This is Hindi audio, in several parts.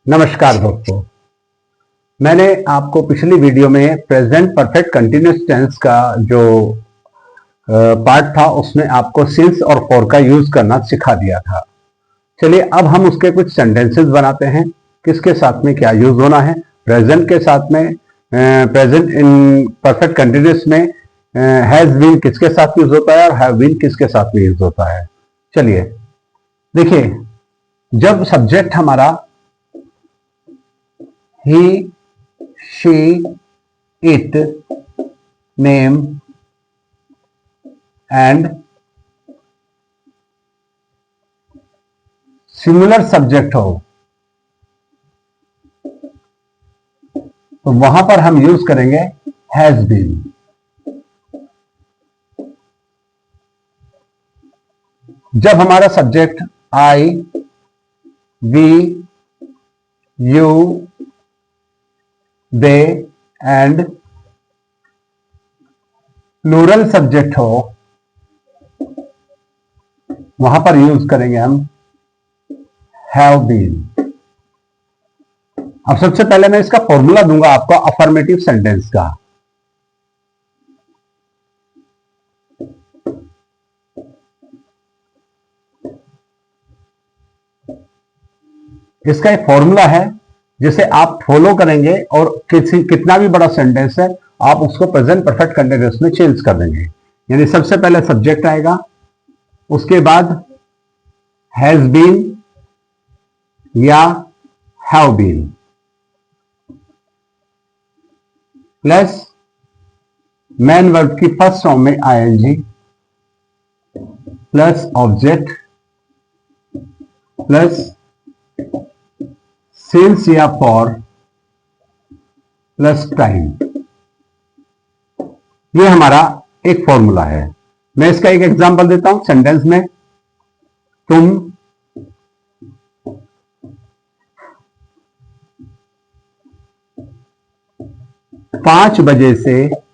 नमस्कार दोस्तों। मैंने आपको पिछली वीडियो में प्रेजेंट परफेक्ट कंटिन्यूअस टेंस का जो पार्ट था उसमें आपको सिंस और फॉर का यूज करना सिखा दिया था। चलिए अब हम उसके कुछ सेंटेंसेस बनाते हैं, किसके साथ में क्या यूज होना है। प्रेजेंट के साथ में प्रेजेंट इन परफेक्ट कंटिन्यूअस में हैज बीन किसके साथ यूज होता है और हैव बीन किसके साथ में यूज होता है। चलिए देखिए, जब सब्जेक्ट हमारा he, she, it, name and singular subject हो तो वहां पर हम यूज करेंगे हैज बीन। जब हमारा subject I, we, you, they and plural subject हो वहां पर यूज करेंगे हम हैव बीन। अब सबसे पहले मैं इसका फॉर्मूला दूंगा आपको अफर्मेटिव सेंटेंस का। इसका एक फॉर्मूला है जिसे आप फॉलो करेंगे और कितना भी बड़ा सेंटेंस है आप उसको प्रेजेंट परफेक्ट कंटिन्यूअस में चेंज कर देंगे। यानी सबसे पहले सब्जेक्ट आएगा, उसके बाद हैज बीन या have been plus main verb की फर्स्ट फॉर्म में ING plus object plus since या फॉर प्लस टाइम। ये हमारा एक फॉर्मूला है। मैं इसका एक एग्जांपल देता हूं सेंटेंस में। तुम 5 बजे से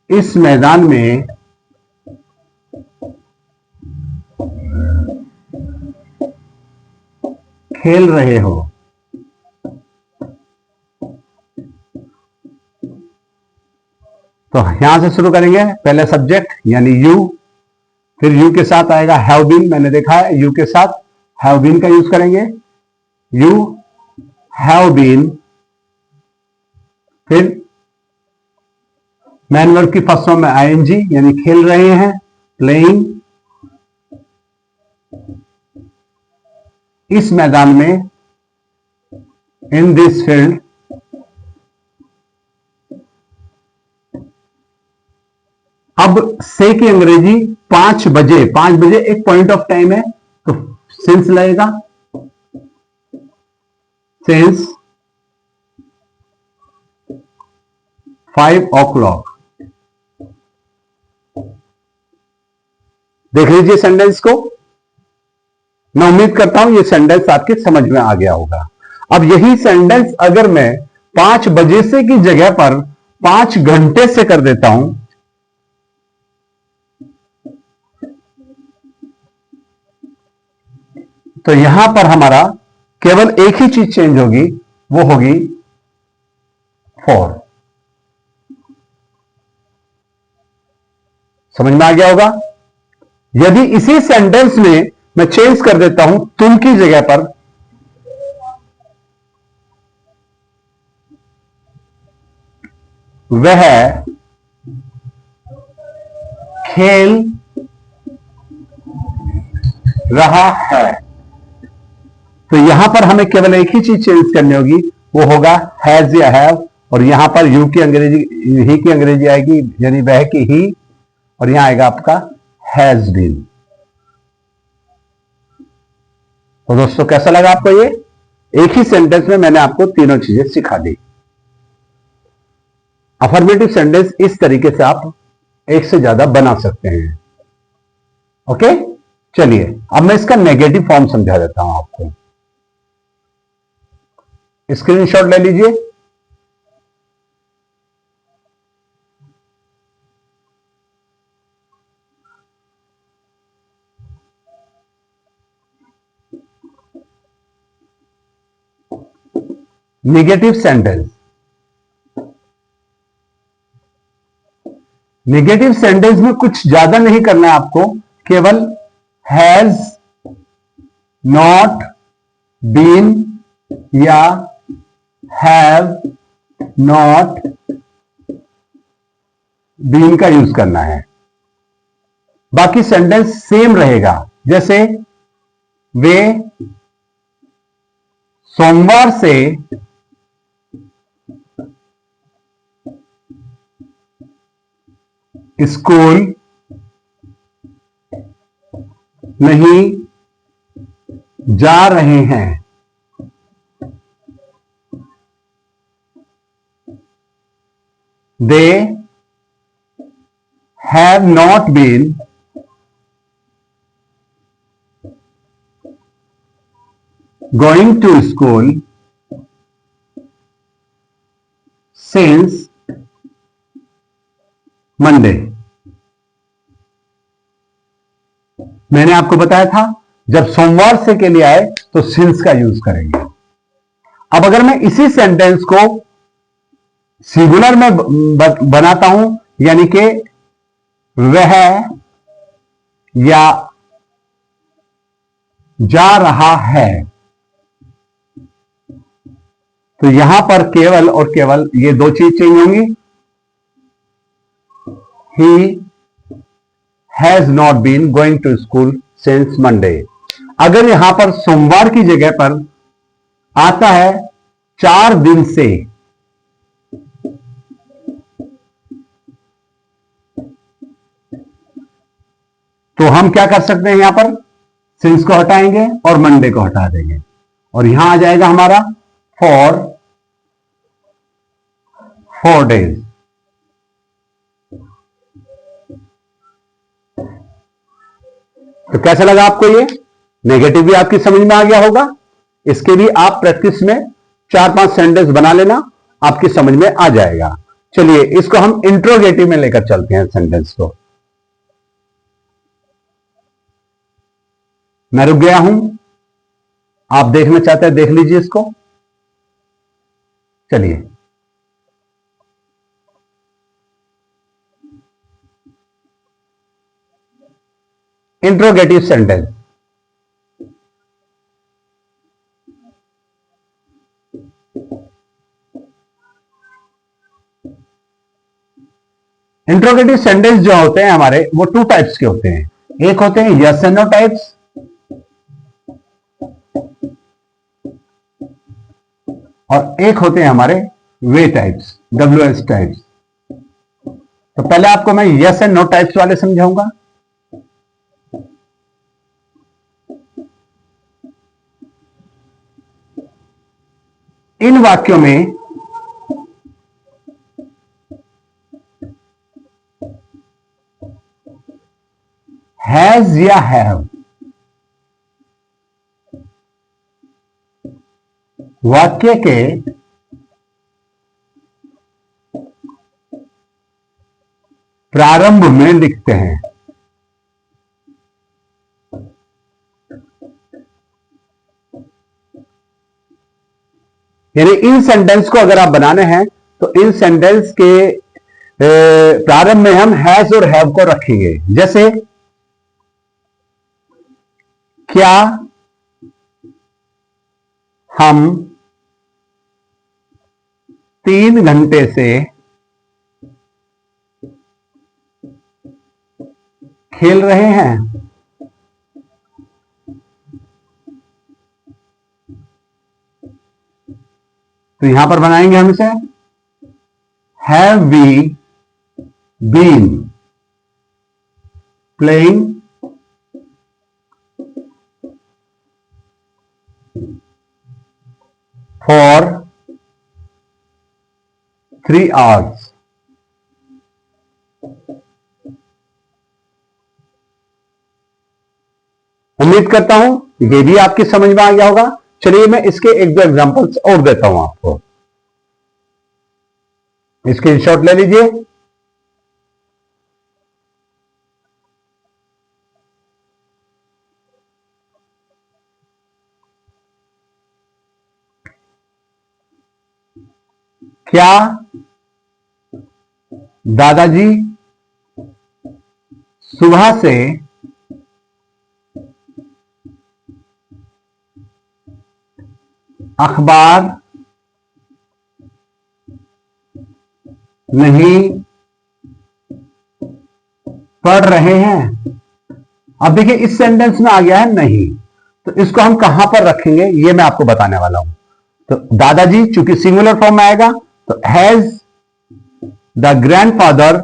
इस मैदान में खेल रहे हो। तो यहां से शुरू करेंगे, पहले सब्जेक्ट यानी यू, फिर यू के साथ आएगा हैव बीन। मैंने देखा है यू के साथ हैव बीन का यूज करेंगे, यू हैव बीन। फिर मैन वर्ब की फर्स्ट फॉर्म में आईएनजी यानी खेल रहे हैं, प्लेइंग। इस मैदान में, इन दिस फील्ड। अब से की अंग्रेजी 5 बजे। 5 बजे एक पॉइंट ऑफ टाइम है तो सिंस लगेगा, सिंस 5 o'clock। देख लीजिए सेंटेंस को। मैं उम्मीद करता हूं ये सेंटेंस आपके समझ में आ गया होगा। अब यही सेंटेंस अगर मैं 5 बजे से की जगह पर 5 घंटे से कर देता हूं तो यहां पर हमारा केवल एक ही चीज चेंज होगी, वो होगी फॉर। समझ में आ गया होगा। यदि इसी सेंटेंस में मैं चेंज कर देता हूं तुम की जगह पर, वह खेल रहा है, तो यहां पर हमें केवल एक ही चीज चेंज करनी होगी, वो होगा हैज या हैव। और यहां पर यू की अंग्रेजी, ही की अंग्रेजी आएगी यानी वह की ही, और यहां आएगा आपका हैज बीन। तो दोस्तों कैसा लगा आपको ये? एक ही सेंटेंस में मैंने आपको तीनों चीजें सिखा दी। अफर्मेटिव सेंटेंस इस तरीके से आप एक से ज्यादा बना सकते हैं। ओके, चलिए अब मैं इसका नेगेटिव फॉर्म समझा देता हूं आपको। स्क्रीनशॉट ले लीजिए। Negative sentence. नेगेटिव सेंटेंस में कुछ ज्यादा नहीं करना है आपको, केवल हैज नॉट बीन या हैव नॉट बीन का यूज करना है। बाकी सेंटेंस सेम रहेगा। जैसे वे सोमवार से स्कूल नहीं जा रहे हैं। They have not been going to school since Monday. मैंने आपको बताया था जब सोमवार से के लिए आए तो सिंस का यूज करेंगे। अब अगर मैं इसी सेंटेंस को सिंगुलर में बनाता हूं, यानी कि वह या जा रहा है, तो यहां पर केवल और केवल ये दो चीज चेंज होंगी। He has not been going to school since Monday. अगर यहां पर सोमवार की जगह पर आता है 4 दिन से, तो हम क्या कर सकते हैं, यहां पर सिंस को हटाएंगे और मंडे को हटा देंगे और यहां आ जाएगा हमारा फॉर 4 डेज। तो कैसा लगा आपको ये? नेगेटिव भी आपकी समझ में आ गया होगा। इसके भी आप प्रैक्टिस में 4-5 सेंटेंस बना लेना, आपकी समझ में आ जाएगा। चलिए इसको हम इंट्रोगेटिव में लेकर चलते हैं सेंटेंस को। मैं रुक गया हूं, आप देखना चाहते हैं देख लीजिए इसको। चलिए इंट्रोगेटिव सेंटेंस। इंट्रोगेटिव सेंटेंस जो होते हैं हमारे, वो 2 टाइप्स के होते हैं। एक होते हैं यस एंड नो टाइप्स और एक होते हैं हमारे वे टाइप्स, WS टाइप्स। तो पहले आपको मैं यस एंड नो टाइप्स वाले समझाऊंगा। इन वाक्यों में हैज या हैव वाक्य के प्रारंभ में लिखते हैं। यानी इन सेंटेंस को अगर आप बनाने हैं तो इन सेंटेंस के प्रारंभ में हम हैज और हैव को रखेंगे। जैसे क्या हम 3 घंटे से खेल रहे हैं। तो यहां पर बनाएंगे हम इसे have we been playing for 3 hours. उम्मीद करता हूं ये भी आपकी समझ में आ गया होगा। चलिए मैं इसके 1-2 एग्जांपल्स और देता हूं आपको। स्क्रीनशॉट ले लीजिए। क्या दादाजी सुबह से अखबार नहीं पढ़ रहे हैं? अब देखिए इस सेंटेंस में आ गया है नहीं, तो इसको हम कहां पर रखेंगे ये मैं आपको बताने वाला हूं। तो दादाजी चूंकि सिंगुलर फॉर्म में आएगा तो हैज द ग्रैंडफादर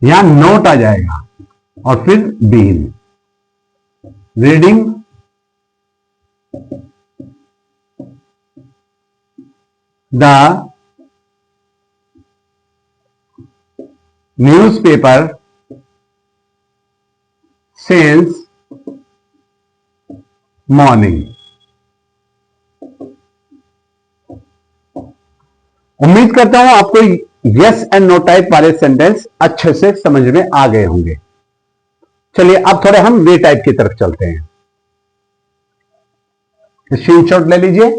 यहां नोट आ जाएगा और फिर been reading the newspaper since morning. उम्मीद करता हूं आपको यस एंड नो टाइप वाले सेंटेंस अच्छे से समझ में आ गए होंगे। चलिए अब थोड़े हम वे टाइप की तरफ चलते हैं। स्क्रीनशॉट ले लीजिए।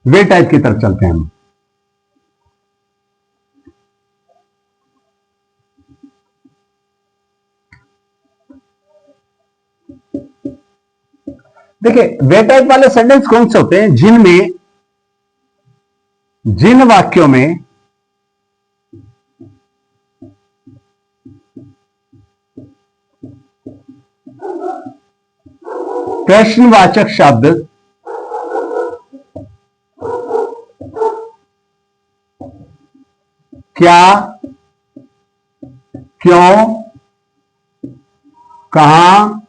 वे टाइप की तरफ चलते हैं हम। देखिए वे टाइप वाले सेंटेंस कौन से होते हैं जिनमें जिन वाक्यों में प्रश्नवाचक शब्द क्या, क्यों, कहां,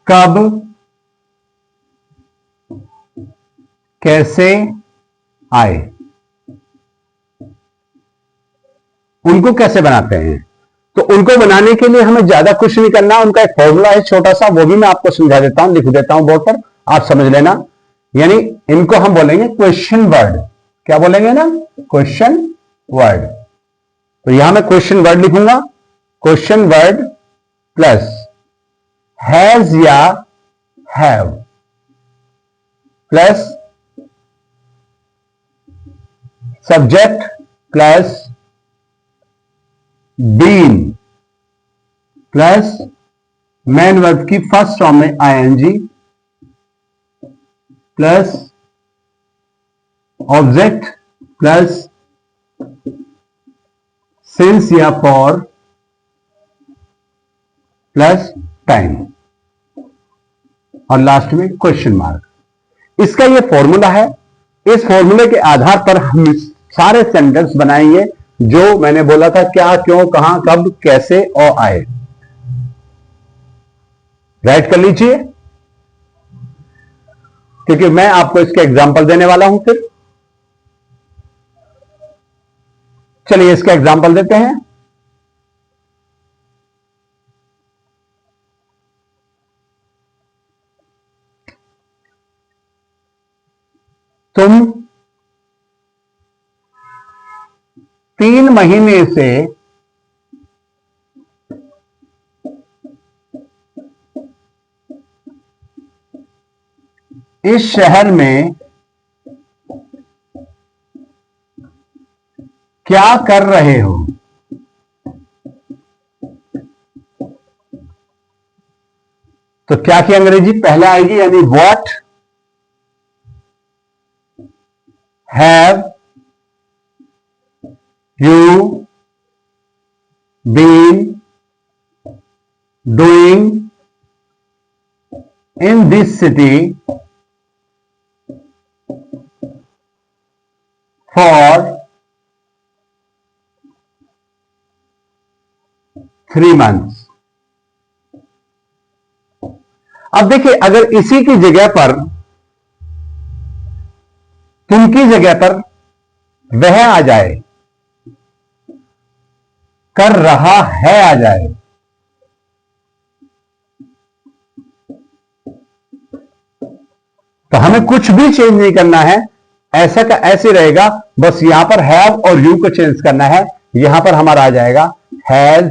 कब, कैसे आए, उनको कैसे बनाते हैं। तो उनको बनाने के लिए हमें ज्यादा कुछ नहीं करना, उनका एक फॉर्मूला है छोटा सा, वो भी मैं आपको समझा देता हूं, लिख देता हूं बोर्ड पर, आप समझ लेना। यानी इनको हम बोलेंगे क्वेश्चन वर्ड। क्या बोलेंगे ना? Question word. तो यहां मैं क्वेश्चन वर्ड लिखूंगा, क्वेश्चन वर्ड प्लस हैज या have plus subject plus been plus main verb की फर्स्ट फॉर्म में ING plus object plus since या फॉर प्लस टाइम और लास्ट में क्वेश्चन मार्क। इसका ये फॉर्मूला है। इस फॉर्मूले के आधार पर हम सारे सेंटेंस बनाएंगे जो मैंने बोला था, क्या, क्यों, कहां, कब, कैसे और आए। राइट कर लीजिए, क्योंकि मैं आपको इसके एग्जाम्पल देने वाला हूं। फिर चलिए इसका एग्जाम्पल देते हैं। तुम 3 महीने से इस शहर में क्या कर रहे हो? तो क्या की अंग्रेजी पहले आएगी, यानी what have you been doing in this city for 3 months। अब देखिए अगर इसी की जगह पर, तुम की जगह पर वह आ जाए, कर रहा है आ जाए, तो हमें कुछ भी चेंज नहीं करना है, ऐसा का ऐसे रहेगा। बस यहां पर हैव और यू को चेंज करना है। यहां पर हमारा आ जाएगा हैज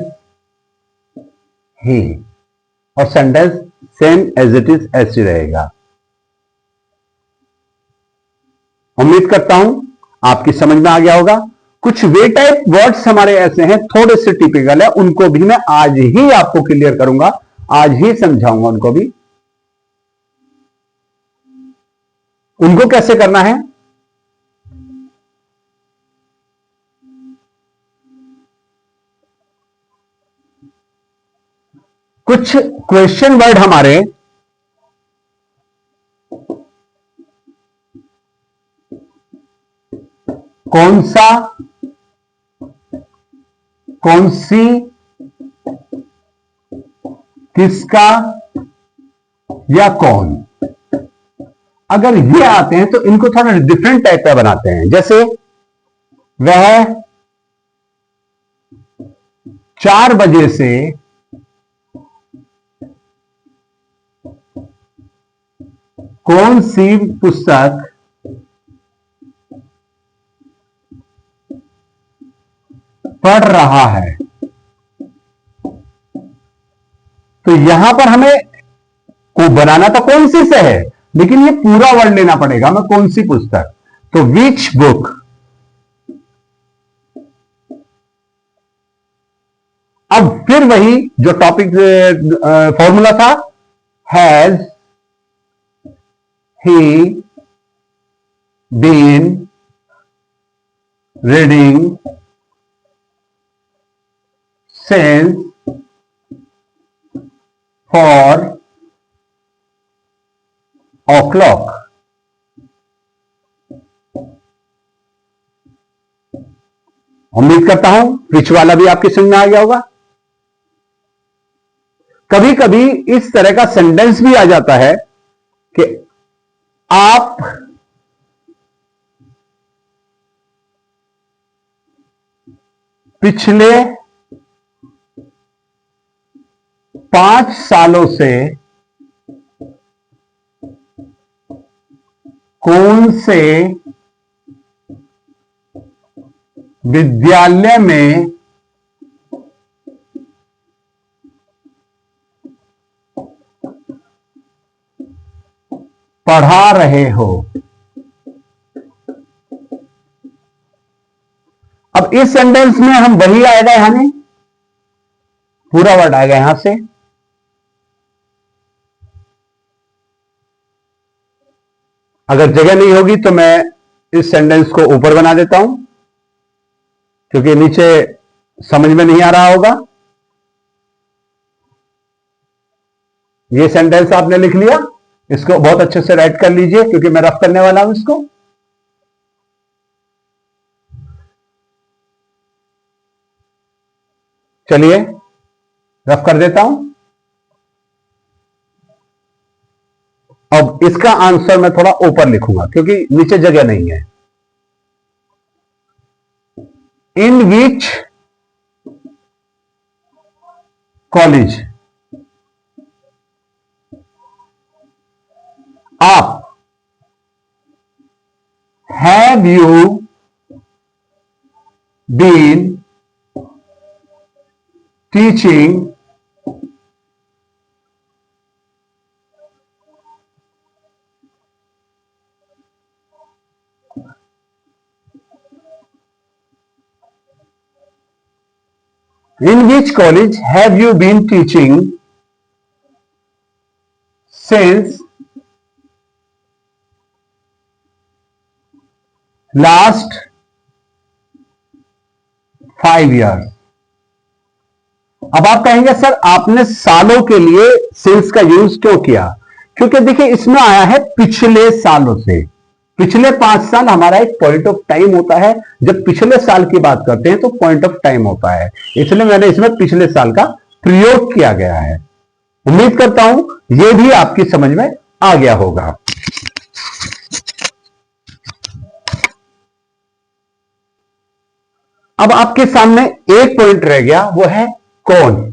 ही, और sentence same as it is ऐसे रहेगा। उम्मीद करता हूं आपकी समझ में आ गया होगा। कुछ वे टाइप वर्ड्स हमारे ऐसे हैं, थोड़े से टिपिकल है, उनको भी मैं आज ही आपको क्लियर करूंगा, आज ही समझाऊंगा उनको भी। उनको कैसे करना है, कुछ क्वेश्चन वर्ड हमारे कौन सा, कौन सी, किसका या कौन, अगर ये आते हैं तो इनको थोड़ा डिफरेंट टाइप का बनाते हैं। जैसे वह 4 बजे से कौन सी पुस्तक पढ़ रहा है, तो यहां पर हमें को बनाना तो कौन सी से है, लेकिन ये पूरा वर्ड लेना पड़ेगा, मैं कौन सी पुस्तक, तो विच बुक। अब फिर वही जो टॉपिक फॉर्मूला था, has he been reading since four o'clock। उम्मीद करता हूं विच वाला भी आपकी समझ में आ गया होगा। कभी कभी इस तरह का सेंटेंस भी आ जाता है कि आप पिछले 5 सालों से कौन से विद्यालय में पढ़ा रहे हो। अब इस सेंटेंस में हम वही आएगा, यहां नहीं पूरा वर्ड आएगा यहां से। अगर जगह नहीं होगी तो मैं इस सेंटेंस को ऊपर बना देता हूं, क्योंकि नीचे समझ में नहीं आ रहा होगा। ये सेंटेंस आपने लिख लिया, इसको बहुत अच्छे से राइट कर लीजिए, क्योंकि मैं रफ करने वाला हूं इसको। चलिए रफ कर देता हूं। अब इसका आंसर मैं थोड़ा ऊपर लिखूंगा, क्योंकि नीचे जगह नहीं है। इन विच कॉलेज आप have you been teaching In which college have you been teaching since last 5 years? अब आप कहेंगे सर आपने सालों के लिए since का यूज क्यों किया? क्योंकि देखिए इसमें आया है पिछले सालों से। पिछले 5 साल हमारा एक पॉइंट ऑफ टाइम होता है। जब पिछले साल की बात करते हैं तो पॉइंट ऑफ टाइम होता है, इसलिए मैंने इसमें पिछले साल का प्रयोग किया गया है। उम्मीद करता हूं यह भी आपकी समझ में आ गया होगा। अब आपके सामने एक पॉइंट रह गया, वो है कौन।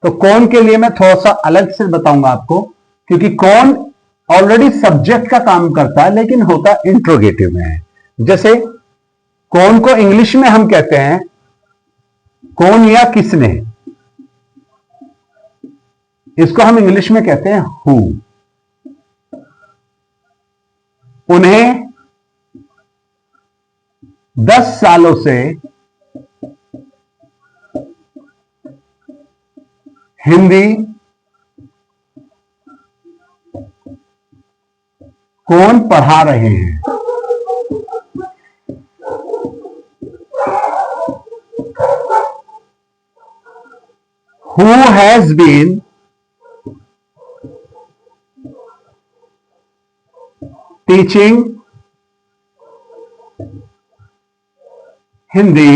तो कौन के लिए मैं थोड़ा सा अलग से बताऊंगा आपको, क्योंकि कौन ऑलरेडी सब्जेक्ट का काम करता है, लेकिन होता इंट्रोगेटिव में है। जैसे कौन को इंग्लिश में हम कहते हैं कौन या किसने, इसको हम इंग्लिश में कहते हैं हु। उन्हें 10 सालों से हिंदी कौन पढ़ा रहे हैं? Who has been teaching Hindi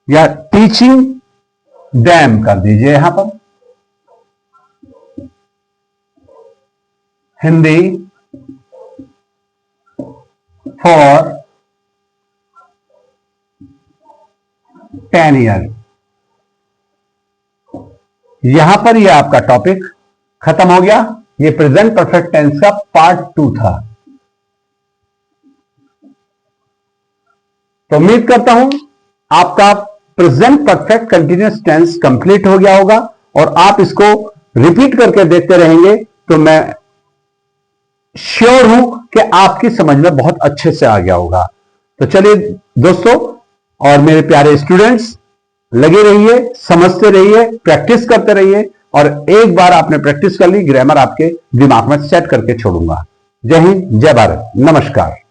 या टीचिंग देम कर दीजिए यहां पर, हिंदी फॉर 10 ईयर। यहां पर यह आपका टॉपिक खत्म हो गया। ये प्रेजेंट परफेक्ट टेंस का पार्ट 2 था। तो उम्मीद करता हूं आपका present perfect continuous tense complete हो गया होगा और आप इसको रिपीट करके देखते रहेंगे तो मैं श्योर हूं कि आपकी समझ में बहुत अच्छे से आ गया होगा। तो चलिए दोस्तों और मेरे प्यारे स्टूडेंट्स, लगे रहिए, समझते रहिए, प्रैक्टिस करते रहिए और एक बार आपने प्रैक्टिस कर ली, ग्रामर आपके दिमाग में सेट करके छोड़ूंगा। जय हिंद, जय भारत, नमस्कार।